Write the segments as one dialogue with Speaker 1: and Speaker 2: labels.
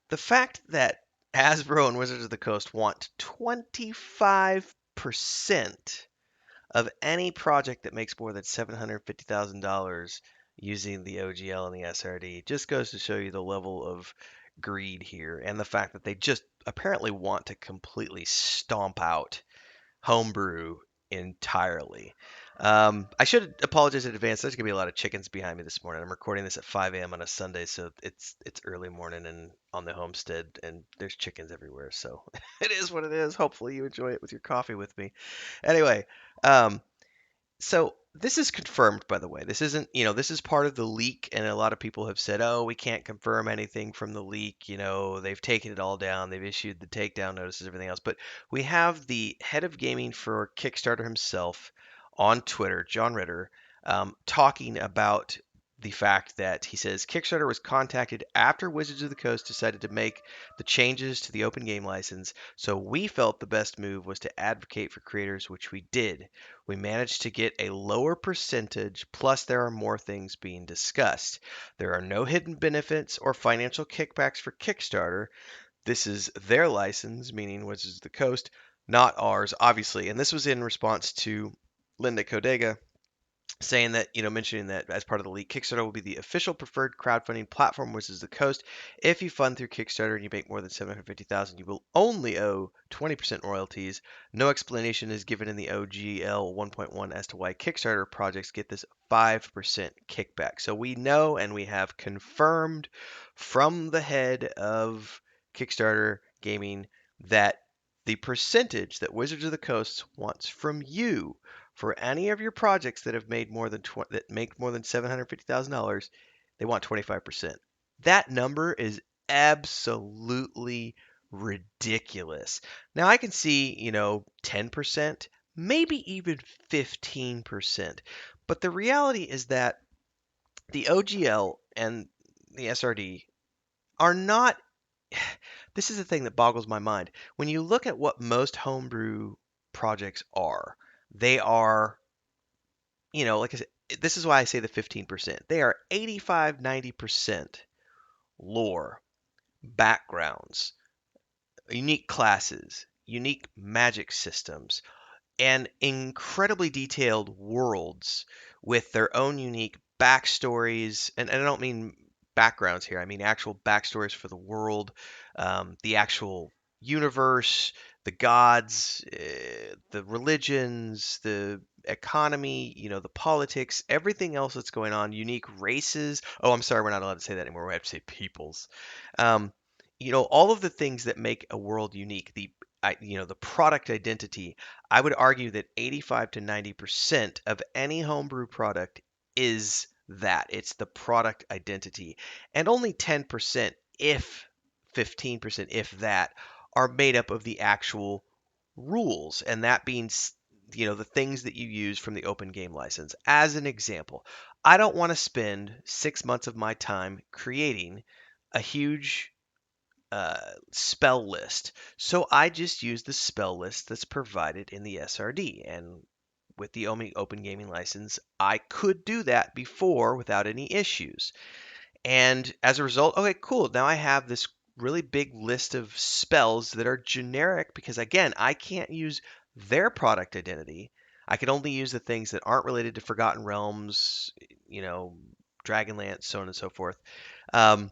Speaker 1: The fact that Hasbro and Wizards of the Coast want 25% of any project that makes more than $750,000 using the OGL and the SRD just goes to show you the level of greed here and the fact that they just apparently want to completely stomp out Homebrew entirely. I should apologize in advance. There's gonna be a lot of chickens behind me this morning. I'm recording this at 5 a.m. on a Sunday, so it's early morning and on the homestead, and there's chickens everywhere. So it is what it is. Hopefully you enjoy it with your coffee with me. Anyway, um, so this is confirmed, by the way. This isn't, this is part of the leak, and a lot of people have said, "Oh, we can't confirm anything from the leak." They've taken it all down. They've issued the takedown notices, everything else. But we have the head of gaming for Kickstarter himself on Twitter, John Ritter, talking about the fact that he says Kickstarter was contacted after Wizards of the Coast decided to make the changes to the open game license. So we felt the best move was to advocate for creators, which we did. We managed to get a lower percentage, plus there are more things being discussed. There are no hidden benefits or financial kickbacks for Kickstarter. This is their license, meaning Wizards of the Coast, not ours, obviously. And this was in response to Linda Codega saying that, mentioning that as part of the leak, Kickstarter will be the official preferred crowdfunding platform, which is the Coast. If you fund through Kickstarter and you make more than 750,000, you will only owe 20% royalties. No explanation is given in the OGL 1.1 as to why Kickstarter projects get this 5% kickback. So we know and we have confirmed from the head of Kickstarter Gaming that the percentage that Wizards of the Coast wants from you for any of your projects that have made more than that make more than $750,000, they want 25%. That number is absolutely ridiculous. Now I can see, 10%, maybe even 15%. But the reality is that the OGL and the SRD are not this is the thing that boggles my mind. When you look at what most homebrew projects are, they are, like I said, this is why I say the 15%. They are 85, 90% lore, backgrounds, unique classes, unique magic systems, and incredibly detailed worlds with their own unique backstories. And I don't mean backgrounds here, I mean actual backstories for the world, the actual universe, the gods, the religions, the economy, the politics, everything else that's going on, unique races. Oh, I'm sorry, we're not allowed to say that anymore. We have to say peoples. Um, all of the things that make a world unique, the product identity. I would argue that 85 to 90% of any homebrew product is that. It's the product identity. And only 10%, if 15%, if that, are made up of the actual rules. And that being, the things that you use from the open game license. As an example, I don't want to spend 6 months of my time creating a huge spell list. So I just use the spell list that's provided in the SRD. And with the Open Gaming license, I could do that before without any issues. And as a result, okay, cool. Now I have this really big list of spells that are generic because, again, I can't use their product identity. I can only use the things that aren't related to Forgotten Realms, Dragonlance, so on and so forth. Um,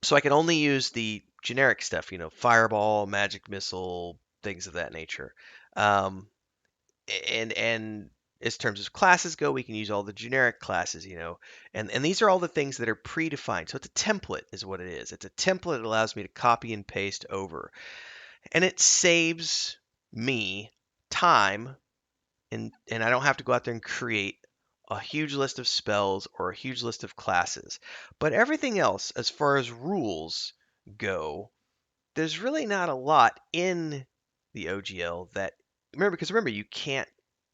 Speaker 1: so I can only use the generic stuff, fireball, magic missile, things of that nature. Um, and as terms of classes go, we can use all the generic classes, and these are all the things that are predefined. So it's a template, is what it is. It's a template that allows me to copy and paste over, and it saves me time, and I don't have to go out there and create a huge list of spells or a huge list of classes. But everything else, as far as rules go, there's really not a lot in the OGL that remember you can't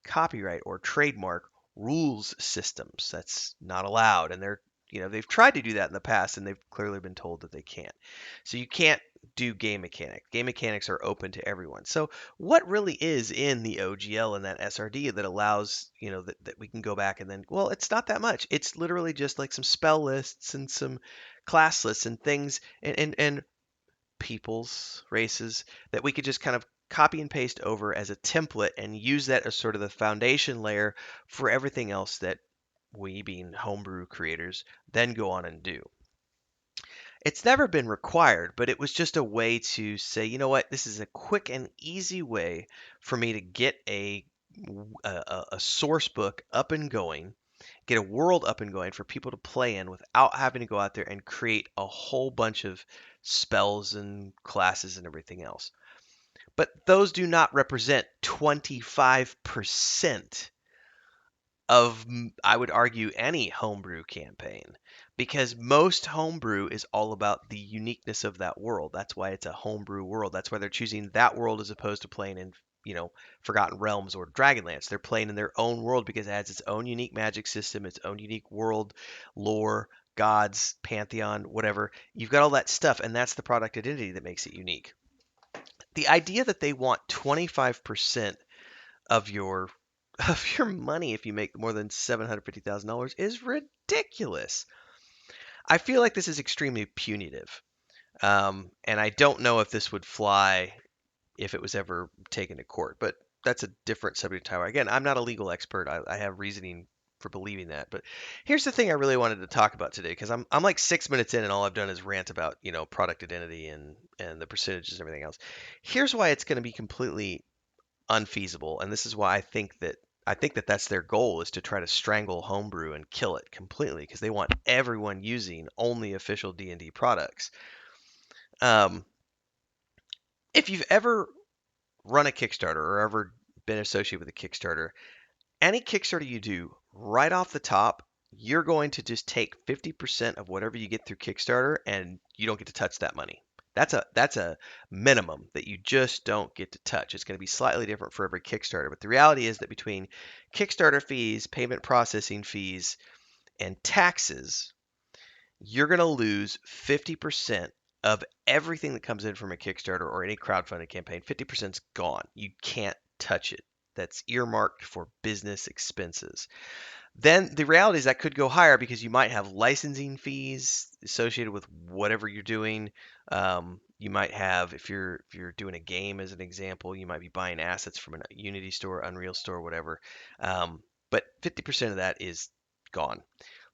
Speaker 1: copyright or trademark rules systems. That's not allowed, and they've tried to do that in the past, and they've clearly been told that they can't. So you can't do game mechanics. Game mechanics are open to everyone. So what really is in the OGL and that SRD that allows, that we can go back and then, well, it's not that much. It's literally just like some spell lists and some class lists and things, and peoples, races that we could just kind of copy and paste over as a template and use that as sort of the foundation layer for everything else that we, being homebrew creators, then go on and do. It's never been required, but it was just a way to say, you know what, this is a quick and easy way for me to get a source book up and going, get a world up and going for people to play in without having to go out there and create a whole bunch of spells and classes and everything else. But those do not represent 25% of, I would argue, any homebrew campaign, because most homebrew is all about the uniqueness of that world. That's why it's a homebrew world. That's why they're choosing that world as opposed to playing in, Forgotten Realms or Dragonlance. They're playing in their own world because it has its own unique magic system, its own unique world, lore, gods, pantheon, whatever. You've got all that stuff, and that's the product identity that makes it unique. The idea that they want 25% of your of your money if you make more than $750,000 is ridiculous. I feel like this is extremely punitive. And I don't know if this would fly if it was ever taken to court, but that's a different subject matter. Again, I'm not a legal expert. I have reasoning for believing that. But here's the thing I really wanted to talk about today, because I'm like 6 minutes in and all I've done is rant about, product identity and the percentages and everything else. Here's why it's going to be completely unfeasible, and this is why I think that that's their goal, is to try to strangle homebrew and kill it completely, because they want everyone using only official D&D products. Um, if you've ever run a Kickstarter or ever been associated with a Kickstarter, any Kickstarter you do, right off the top, you're going to just take 50% of whatever you get through Kickstarter, and you don't get to touch that money. That's a minimum that you just don't get to touch. It's going to be slightly different for every Kickstarter, but the reality is that between Kickstarter fees, payment processing fees, and taxes, you're going to lose 50% of everything that comes in from a Kickstarter or any crowdfunding campaign. 50% is gone. You can't touch it. That's earmarked for business expenses. Then the reality is that could go higher because you might have licensing fees associated with whatever you're doing. You might have, if you're doing a game as an example, you might be buying assets from a Unity store, Unreal store, whatever. But 50% of that is gone.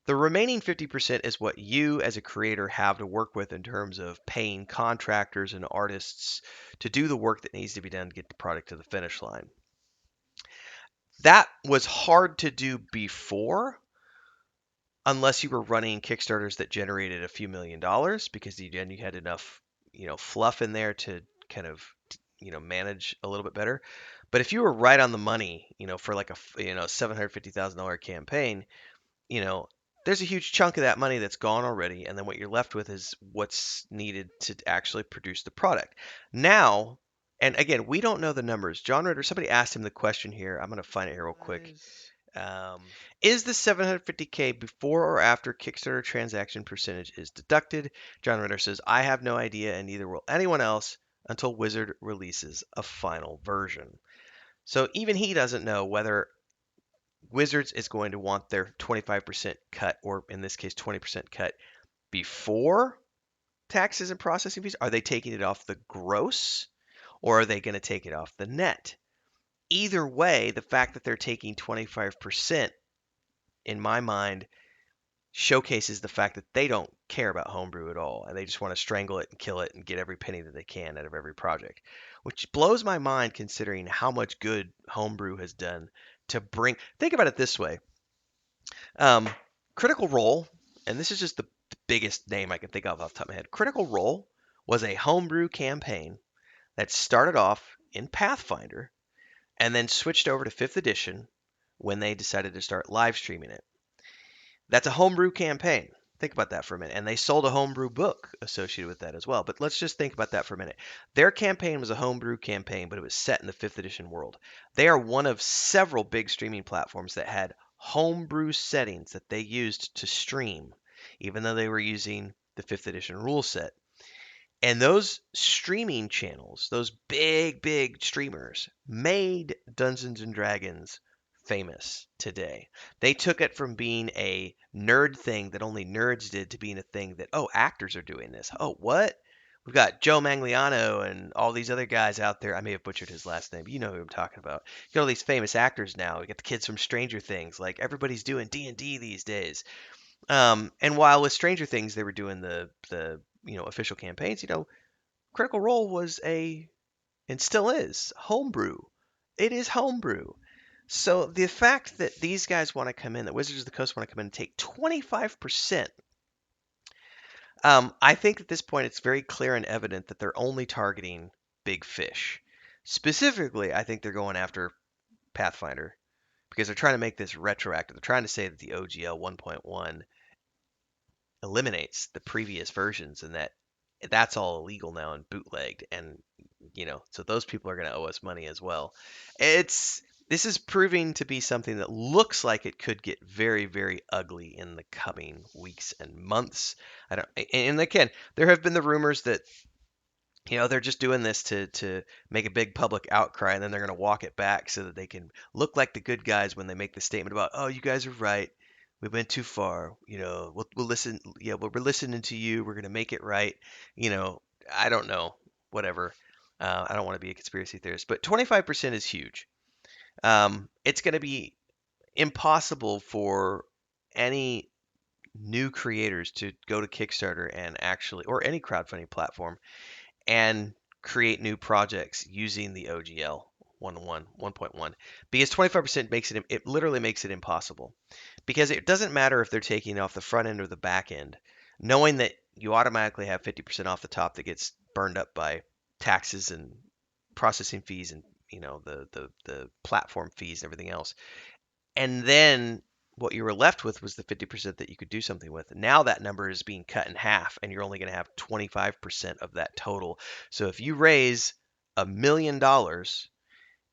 Speaker 1: The remaining 50% is what you as a creator have to work with in terms of paying contractors and artists to do the work that needs to be done to get the product to the finish line. That was hard to do before, unless you were running Kickstarters that generated a few $1,000,000, because you had enough, fluff in there to kind of, manage a little bit better. But if you were right on the money, for like a, $750,000 campaign, you know, there's a huge chunk of that money that's gone already, and then what you're left with is what's needed to actually produce the product. Now, and again, we don't know the numbers. John Ritter, somebody asked him the question here. I'm going to find it here real quick. Um, is the 750K before or after Kickstarter transaction percentage is deducted? John Ritter says, I have no idea, and neither will anyone else until Wizard releases a final version. So even he doesn't know whether Wizards is going to want their 25% cut, or in this case, 20% cut, before taxes and processing fees. Are they taking it off the gross, or are they going to take it off the net? Either way, the fact that they're taking 25%, in my mind, showcases the fact that they don't care about homebrew at all, and they just want to strangle it and kill it and get every penny that they can out of every project, which blows my mind considering how much good homebrew has done to bring. Think about it this way. Um, Critical Role, and this is just the biggest name I can think of off the top of my head. Critical Role was a homebrew campaign that started off in Pathfinder and then switched over to 5th edition when they decided to start live streaming it. That's a homebrew campaign. Think about that for a minute. And they sold a homebrew book associated with that as well. But let's just think about that for a minute. Their campaign was a homebrew campaign, but it was set in the 5th edition world. They are one of several big streaming platforms that had homebrew settings that they used to stream, even though they were using the 5th edition rule set. And those streaming channels, those big, big streamers, made Dungeons and Dragons famous today. They took it from being a nerd thing that only nerds did to being a thing that, oh, actors are doing this. Oh, what? We've got Joe Manganiello and all these other guys out there. I may have butchered his last name. You know who I'm talking about. You got all these famous actors now. We got the kids from Stranger Things. Like everybody's doing D&D these days. And while with Stranger Things they were doing the official campaigns, Critical Role was a and still is homebrew. It is homebrew. So the fact that these guys want to come in, that Wizards of the Coast want to come in and take 25%, I think at this point it's very clear and evident that they're only targeting big fish. Specifically, I think they're going after Pathfinder because they're trying to make this retroactive. They're trying to say that the OGL 1.1 eliminates the previous versions and that's all illegal now and bootlegged, and so those people are going to owe us money as well. It's This is proving to be something that looks like it could get very, very ugly in the coming weeks and months. I don't And again, there have been the rumors that they're just doing this to make a big public outcry, and then they're going to walk it back so that they can look like the good guys when they make the statement about, oh, you guys are right. We went too far. We'll listen. Yeah, well, we're listening to you. We're going to make it right. You know, I don't know. Whatever. I don't want to be a conspiracy theorist, but 25% is huge. It's going to be impossible for any new creators to go to Kickstarter and actually, or any crowdfunding platform, and create new projects using the OGL 1.1 because 25% it literally makes it impossible, because it doesn't matter if they're taking off the front end or the back end, knowing that you automatically have 50% off the top that gets burned up by taxes and processing fees and the platform fees and everything else. And then what you were left with was the 50% that you could do something with. Now that number is being cut in half, and you're only going to have 25% of that total. So if you raise $1 million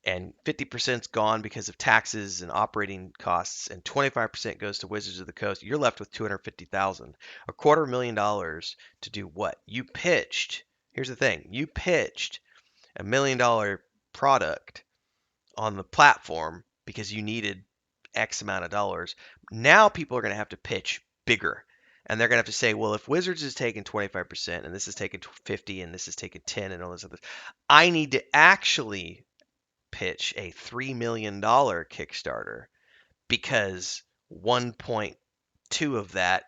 Speaker 1: and 50% is gone because of taxes and operating costs, and 25% goes to Wizards of the Coast, you're left with 250,000. $250,000 to do what? You pitched. Here's the thing: you pitched $1 million product on the platform because you needed X amount of dollars. Now people are going to have to pitch bigger. And they're going to have to say, well, if Wizards is taking 25% and this is taking 50 and this is taking 10 and all this other, I need to actually pitch a $3 million Kickstarter because 1.2 of that,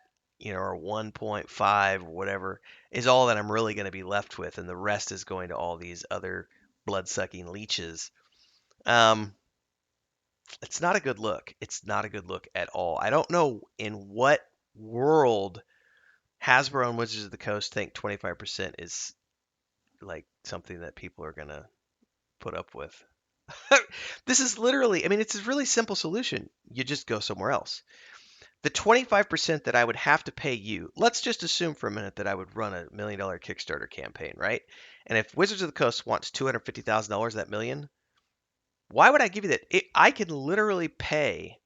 Speaker 1: or 1.5 or whatever, is all that I'm really going to be left with. And the rest is going to all these other blood sucking leeches. Um, it's not a good look. It's not a good look at all. I don't know in what world Hasbro and Wizards of the Coast think 25% is like something that people are going to put up with. This is literally, I mean, it's a really simple solution. You just go somewhere else. The 25% that I would have to pay you, let's just assume for a minute that I would run a $1 million Kickstarter campaign, right? And if Wizards of the Coast wants $250,000, that million, why would I give you that? I could literally pay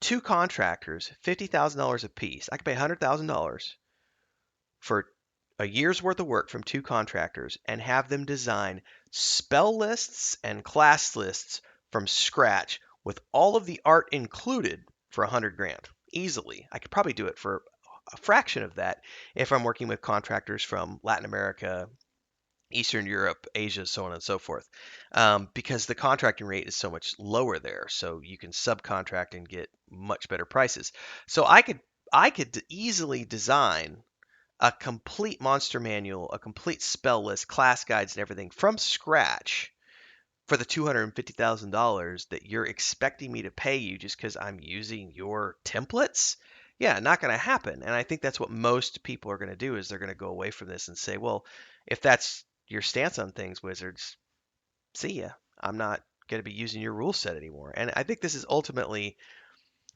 Speaker 1: two contractors $50,000 a piece. I could pay $100,000 for a year's worth of work from two contractors and have them design spell lists and class lists from scratch with all of the art included for 100 grand easily. I could probably do it for a fraction of that if I'm working with contractors from Latin America, Eastern Europe, Asia, so on and so forth, because the contracting rate is so much lower there. So you can subcontract and get much better prices. So I could easily design a complete monster manual, a complete spell list, class guides, and everything from scratch for the $250,000 that you're expecting me to pay you just because I'm using your templates. Yeah, not going to happen. And I think that's what most people are going to do is they're going to go away from this and say, well, if that's your stance on things, Wizards, see ya. I'm not going to be using your rule set anymore. And I think this is ultimately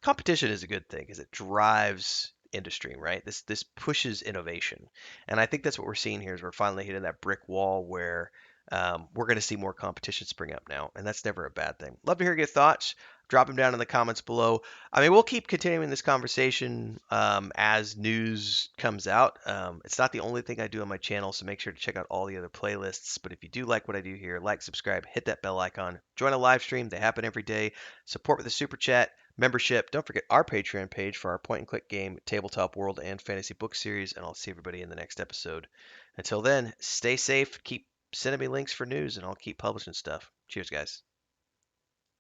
Speaker 1: competition is a good thing because it drives industry, right? This pushes innovation, and I think that's what we're seeing here is we're finally hitting that brick wall where we're going to see more competition spring up now, and that's never a bad thing. Love to hear your thoughts. Drop them down in the comments below. I mean, we'll keep continuing this conversation as news comes out. It's not the only thing I do on my channel, so make sure to check out all the other playlists. But if you do like what I do here, like, subscribe, hit that bell icon, join a live stream. They happen every day. Support with a super chat. membership. Don't forget our Patreon page for our point and click game, tabletop world, and fantasy book series. And I'll see everybody in the next episode. Until then, stay safe. Keep sending me links for news, and I'll keep publishing stuff. Cheers, guys.